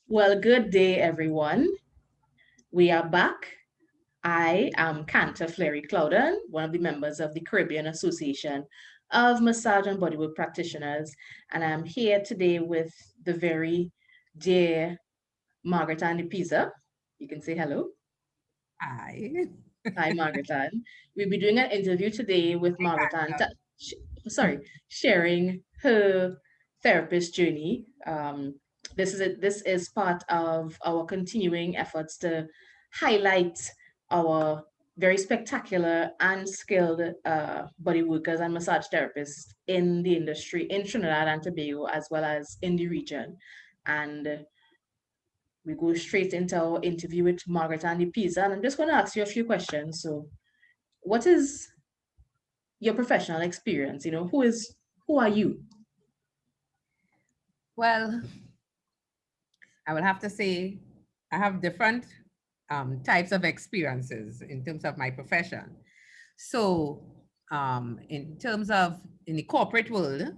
Well, good day, everyone. We are back. I am Cantor Fleury Clouden, one of the members of the Caribbean Association of Massage and Bodywork Practitioners, and I'm here today with the very dear Margaret and Peza. You can say hello. Hi. Hi, Margaret Ann. We'll be doing an interview today with Margaret Ann, sharing her therapist journey. This is part of our continuing efforts to highlight our very spectacular and skilled body workers and massage therapists in the industry in Trinidad and Tobago, as well as in the region. And we go straight into our interview with Margaret and Pisa. And I'm just going to ask you a few questions. So, what is your professional experience? Who are you? Well, I will have to say I have different types of experiences in terms of my profession. So, in terms of in the corporate world,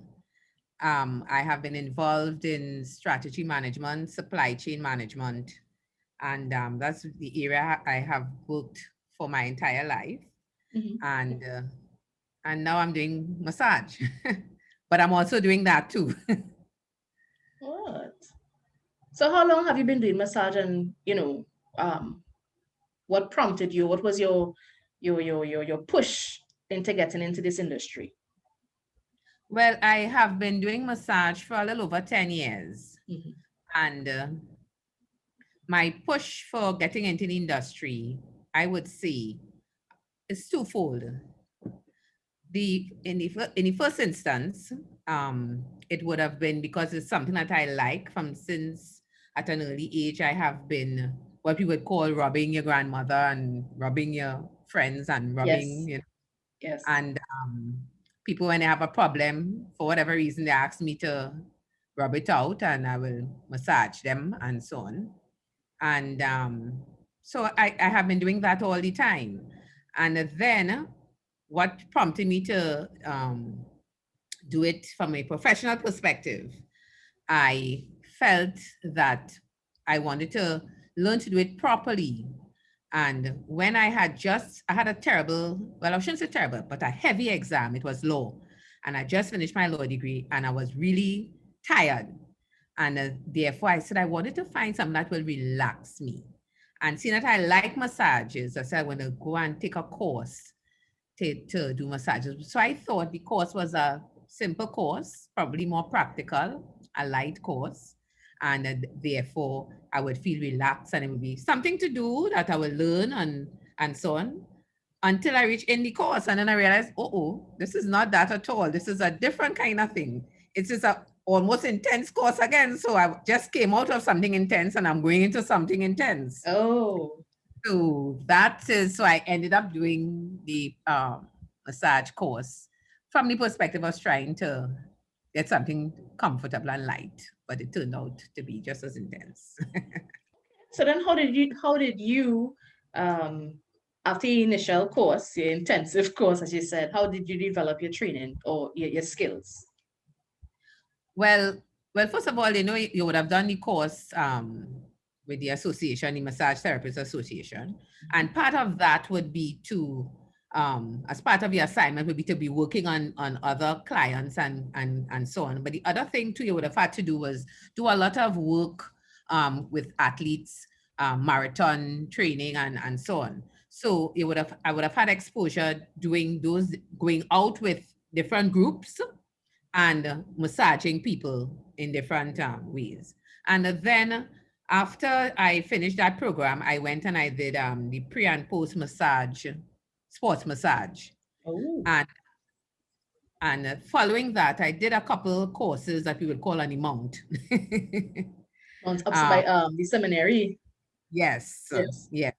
I have been involved in strategy management, supply chain management, and that's the area I have worked for my entire life. Mhm. And and now I'm doing massage, but I'm also doing that too. What? So how long have you been doing massage and what prompted you? What was your push into getting into this industry? Well, I have been doing massage for a little over 10 years. Mhm. And my push for getting into the industry, I would say, is twofold. In the first instance, it would have been because it's something that I like from since at an early age. I have been what we would call rubbing your grandmother and rubbing your friends and rubbing, Yes, yes. and people when they have a problem for whatever reason they ask me to rub it out and I will massage them and so on. And so I have been doing that all the time. And then what prompted me to do it from a professional perspective, I felt that I wanted to learn to do it properly. And when I had a terrible, well, I shouldn't say terrible, but a heavy exam. It was law. And I just finished my law degree and I was really tired. And therefore, I said I wanted to find something that will relax me. And seeing that I like massages, I said I want to go and take a course to do massages. So I thought the course was a simple course, probably more practical, a light course. And therefore, I would feel relaxed and it would be something to do that I will learn and so on until I reach in the course. And then I realized, this is not that at all. This is a different kind of thing. It's just a almost intense course again. So I just came out of something intense and I'm going into something intense. Oh, So that is, so I ended up doing the massage course from the perspective of trying to get something comfortable and light, but it turned out to be just as intense. so then how did you after the initial course, the intensive course, as you said, how did you develop your training or your skills? Well, well, first of all, you would have done the course with the association, the Massage Therapists Association, and part of that would be to, as part of your assignment, would be to be working on other clients and so on. But the other thing too, you would have had to do was do a lot of work with athletes, marathon training, and so on. So I would have had exposure doing those, going out with different groups and massaging people in different ways. And then after I finished that program, I went and I did the pre and post massage, sports massage. Oh, And following that, I did a couple courses that we would call on the mount. on up uh, by the seminary. yes, Yes. yes,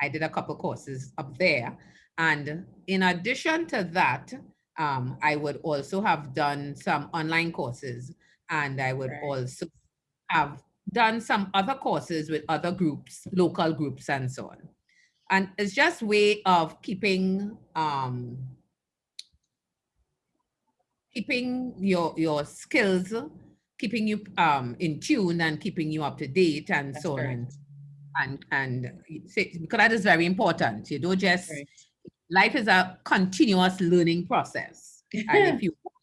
I did a couple courses up there. And in addition to that, I would also have done some online courses and I would Right. also have done some other courses with other groups, local groups and so on. And it's just way of keeping your skills keeping you in tune and keeping you up to date and That's so on correct. and because that is very important. You don't That's just correct. life is a continuous learning process, and if you want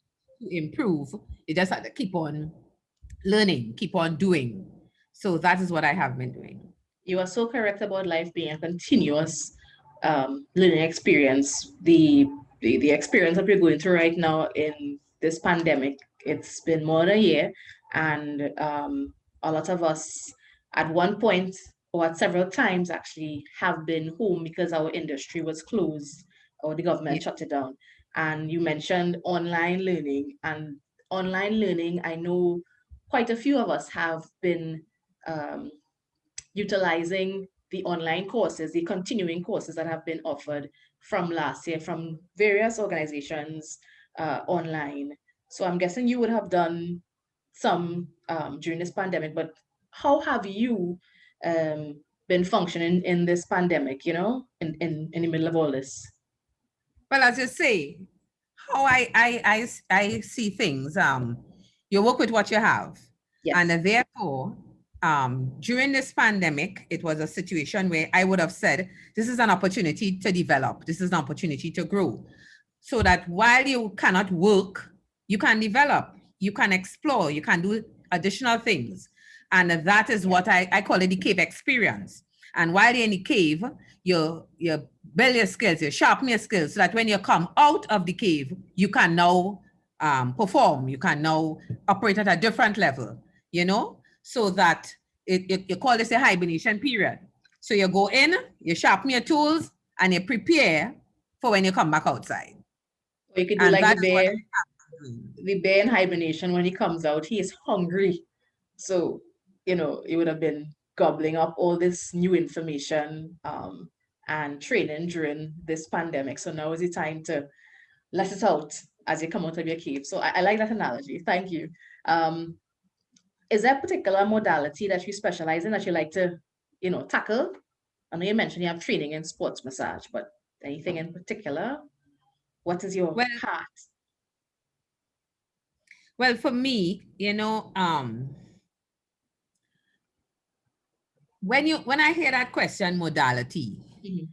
to improve, you just have to keep on learning, keep on doing. So that is what I have been doing. You are so correct about life being a continuous learning experience. The experience that we're going through right now in this pandemic, it's been more than a year, and a lot of us at one point or at several times actually have been home because our industry was closed or the Yeah. government shut it down. And you mentioned online learning, and online learning, I know quite a few of us have been um, utilizing the online courses, the continuing courses that have been offered from last year from various organizations online. So I'm guessing you would have done some during this pandemic, but how have you been functioning in this pandemic, in the middle of all this? Well, as you say, how I see things, you work with what you have. And Yes. therefore, during this pandemic, it was a situation where I would have said, this is an opportunity to develop, this is an opportunity to grow. So that while you cannot work, you can develop, you can explore, you can do additional things. And that is what I call it the cave experience. And while you're in the cave, you build your skills, you sharpen your skills so that when you come out of the cave, you can now perform, you can now operate at a different level, so that you call this a hibernation period. So you go in, you sharpen your tools, and you prepare for when you come back outside. Or you could do And like that is what I have been doing. the bear in hibernation. When he comes out, he is hungry. So, he would have been gobbling up all this new information and training during this pandemic. So now is the time to let it out as you come out of your cave. So I like that analogy. Thank you. Um, is there a particular modality that you specialize in that you like to, tackle? I know you mentioned you have training in sports massage, but anything in particular? What is your Well, path? well, for me, when I hear that question, modality, Mhm.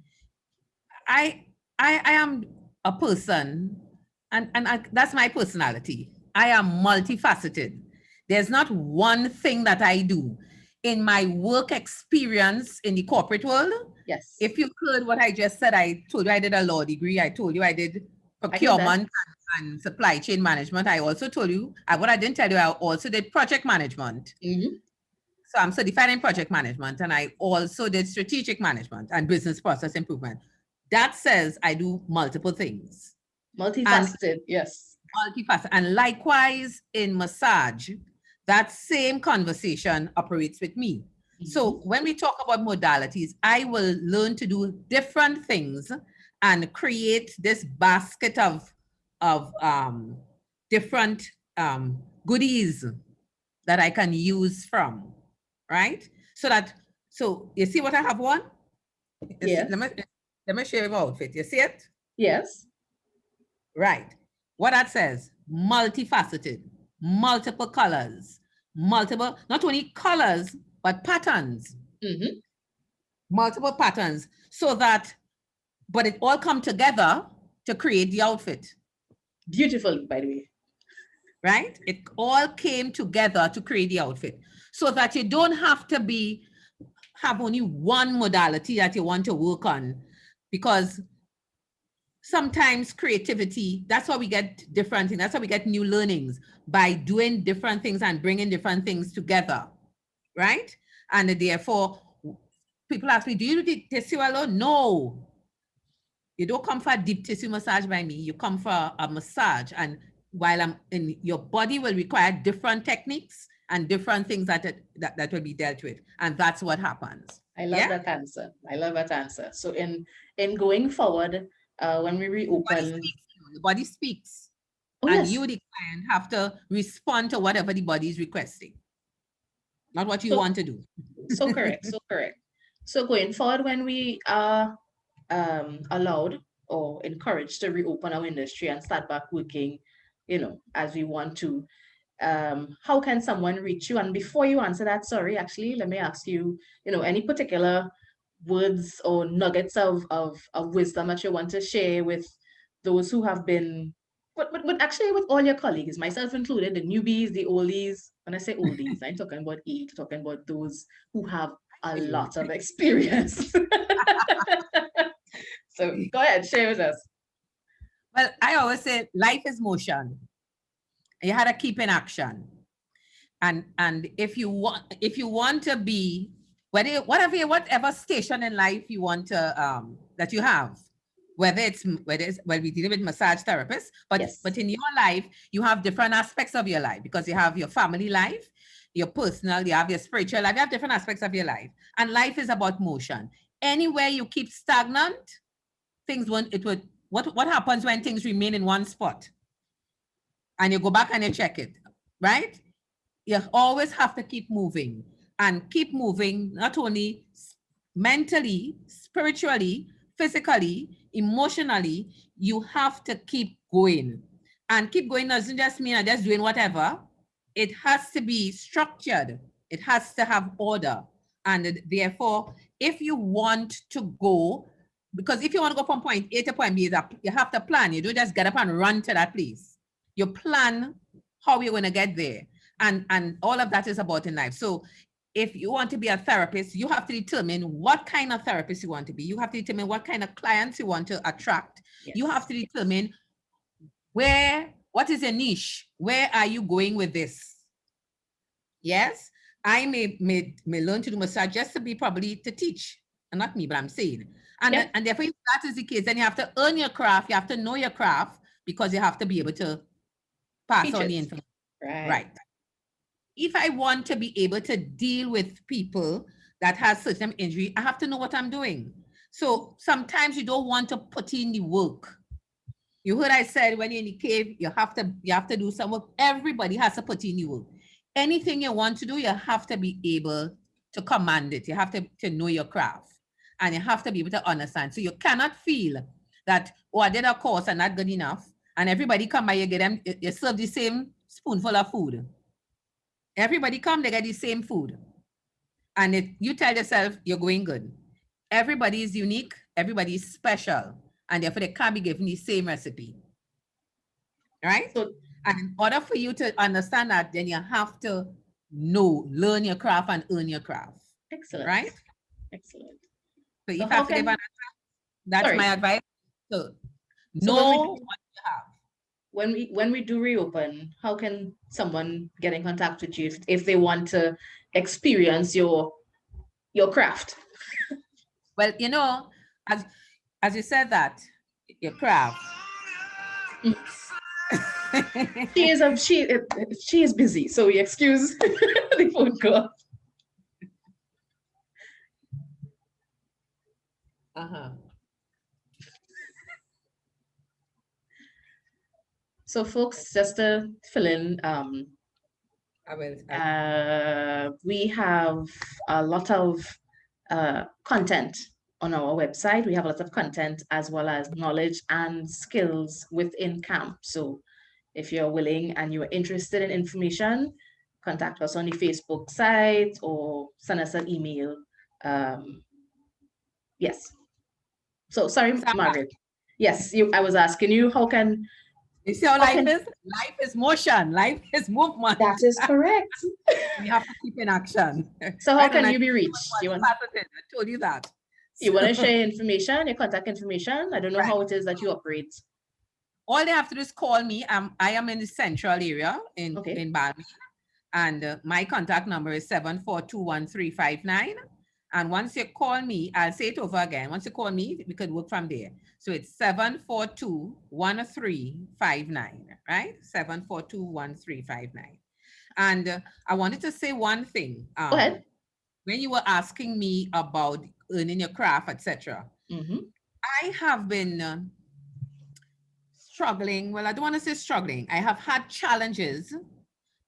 I I am a person, and that's my personality. I am multifaceted. There's not one thing that I do in my work experience in the corporate world. Yes, If you heard what I just said, I told you I did a law degree. I told you I did I heard that. procurement and supply chain management. I also told you, what I didn't tell you, I also did project management. Mhm. So I'm certified in project management, and I also did strategic management and business process improvement. That says I do multiple things and Multifaceted, yes. multifaceted. And likewise in massage, that same conversation operates with me. Mhm. So when we talk about modalities, I will learn to do different things and create this basket of different goodies that I can use from, right? So you see what I have on? Yes, Let me show you my outfit. You see it? yes. Right. What that says, multifaceted, multiple colors, multiple, not only colors, but patterns, Hmm. multiple patterns, so that, but it all come together to create the outfit, Beautiful, by the way. right? It all came together to create the outfit so that you don't have to have only one modality that you want to work on, because sometimes creativity, that's how we get different things, that's how we get new learnings, by doing different things and bringing different things together, right? And therefore people ask me, do you do tissue alone? No, you don't come for a deep tissue massage by me, you come for a massage. And while I'm in, your body will require different techniques and different things that will be dealt with, and that's what happens. I love Yeah. that answer. I love that answer. So in going forward, when we Body reopen, speaks. The body speaks. oh And yes. you, the client, have to respond to whatever the body is requesting, not what you So want to do. so correct. So correct. So going forward, when we are allowed or encouraged to reopen our industry and start back working, as we want to, how can someone reach you? And before you answer that, sorry, actually, let me ask you, any particular words or nuggets of wisdom that you want to share with those who have been, but actually with all your colleagues, myself included, the newbies, the oldies. When I say oldies, I'm talking about age, talking about those who have a You. lot of experience. So go ahead, share with us. Well, I always say life is motion. You had to keep in action. And if you want to be whatever station in life you want to that you have, whether it's well, we deal with massage therapists, but Yes. but in your life you have different aspects of your life, because you have your family life, your personal, you have your spiritual life, you have different aspects of your life, and life is about motion. Anywhere you keep stagnant, things won't it would what happens when things remain in one spot and you go back and you check it, right? You always have to keep moving, and keep moving, not only mentally, spiritually, physically, emotionally. You have to keep going, and keep going doesn't just mean just doing whatever. It has to be structured. It has to have order. And therefore, if you want to go, because if you want to go from point A to point B, you have to plan. You don't just get up and run to that place. You plan how you're going to get there. And all of that is about in life. So if you want to be a therapist, you have to determine what kind of therapist you want to be. You have to determine what kind of clients you want to attract. Yes. You have to determine what is your niche? Where are you going with this? Yes, I may learn to do massage just to be probably to teach. And not me, but I'm saying. And therefore, if that is the case, then you have to earn your craft. You have to know your craft, because you have to be able to pass Teach on it. the information. Right. If I want to be able to deal with people that has certain injury, I have to know what I'm doing. So sometimes you don't want to put in the work. You heard I said when you're in the cave, you have to do some work. Everybody has to put in the work. Anything you want to do, you have to be able to command it. You have to know your craft, and you have to be able to understand. So you cannot feel that, oh, I did a course and not good enough, and everybody come by, you serve the same spoonful of food. Everybody come, they get the same food. And you tell yourself you're going good. Everybody is unique, everybody is special, and therefore they can't be given the same recipe. Right? So, and in order for you to understand that, then you have to learn your craft and earn your craft. excellent. Right? Excellent. So So if I have to give an answer, that's my advice. So know what you have. When we do reopen, how can someone get in contact with you if they want to experience your craft? Well, as you said that, your craft. She is busy, so we excuse the phone call. So folks, just to fill in, we have a lot of content on our website. We have a lot of content as well as knowledge and skills within camp. So if you're willing and you're interested in information, contact us on the Facebook site or send us an email. Yes. So sorry, Margaret. Yes, I was asking you, how can you see how life is? Life is motion. Life is movement. That is correct. You have to keep in action. So how can you be reached? I told you that. You want to share information, your contact information? I don't know how it is that you operate. All they have to do is call me. I am in the central area in Balmain, and my contact number is 7421359. And once you call me, I'll say it over again. Once you call me, we could work from there. So it's 7421359, right? 7421359. And I wanted to say one thing. Go ahead. When you were asking me about earning your craft, etc., I have been struggling. Well, I don't want to say struggling. I have had challenges,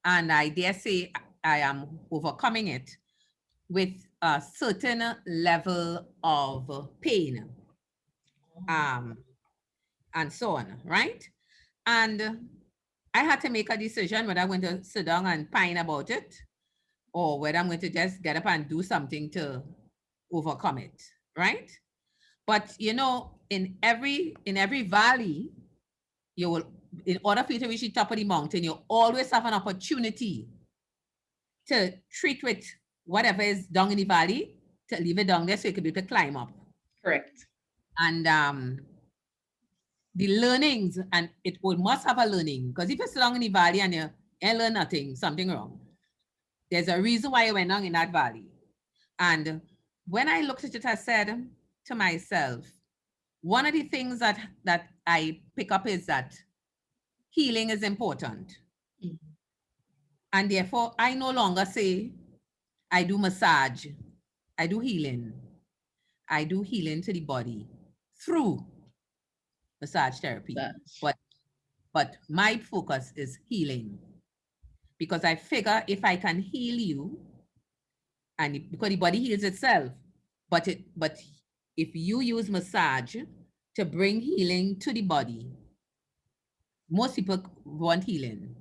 and I dare say I am overcoming it with a certain level of pain, and so on, right? And I had to make a decision whether I'm going to sit down and pine about it or whether I'm going to just get up and do something to overcome it, right? But you know, in every valley, you will, in order for you to reach the top of the mountain, you always have an opportunity to treat with whatever is down in the valley, to leave it down there so you can be able to climb up. Correct. And the learnings, and it would must have a learning, because if you're down in the valley and you ain't learn nothing, something wrong. There's a reason why you went down in that valley. And when I looked at it, I said to myself, one of the things that I pick up is that healing is important. Mhm. And therefore, I no longer say, I do massage, I do healing. I do healing to the body through massage therapy. That's But my focus is healing. Because I figure if I can heal you, and because the body heals itself, but if you use massage to bring healing to the body, most people want healing.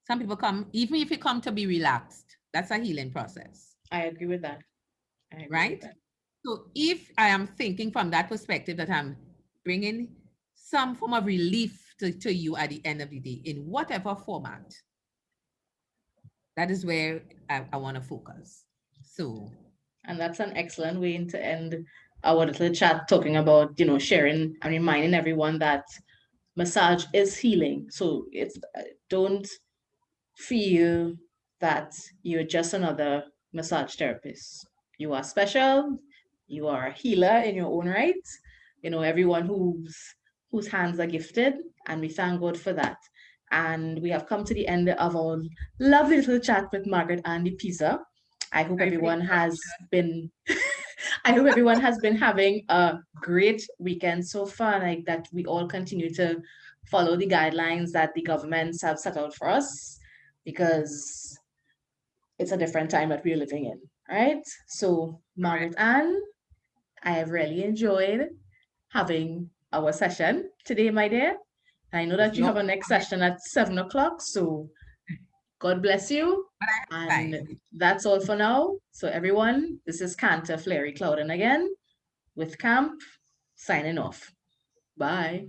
Some people come, even if you come to be relaxed, that's a healing process, I agree with that. I agree with right? that. So if I am thinking from that perspective that I'm bringing some form of relief to you at the end of the day, in whatever format, that is where I want to focus. So, And that's an excellent way to end our little chat talking about, sharing and reminding everyone that massage is healing. So it's don't feel that you're just another massage therapist. You are special. You are a healer in your own right. Everyone whose hands are gifted, and we thank God for that. And we have come to the end of our lovely little chat with Margaret and the Peza. I hope I feel everyone has been I hope everyone has been having a great weekend so far, like that we all continue to follow the guidelines that the governments have set out for us, because it's a different time that we're living in, right? So, Margaret Ann, I have really enjoyed having our session today, my dear. I know it's that you long have a next session at 7 o'clock, so God bless you. And time. that's all for now. So, everyone, this is Cantor Flary Clouden again with Camp signing off. Bye.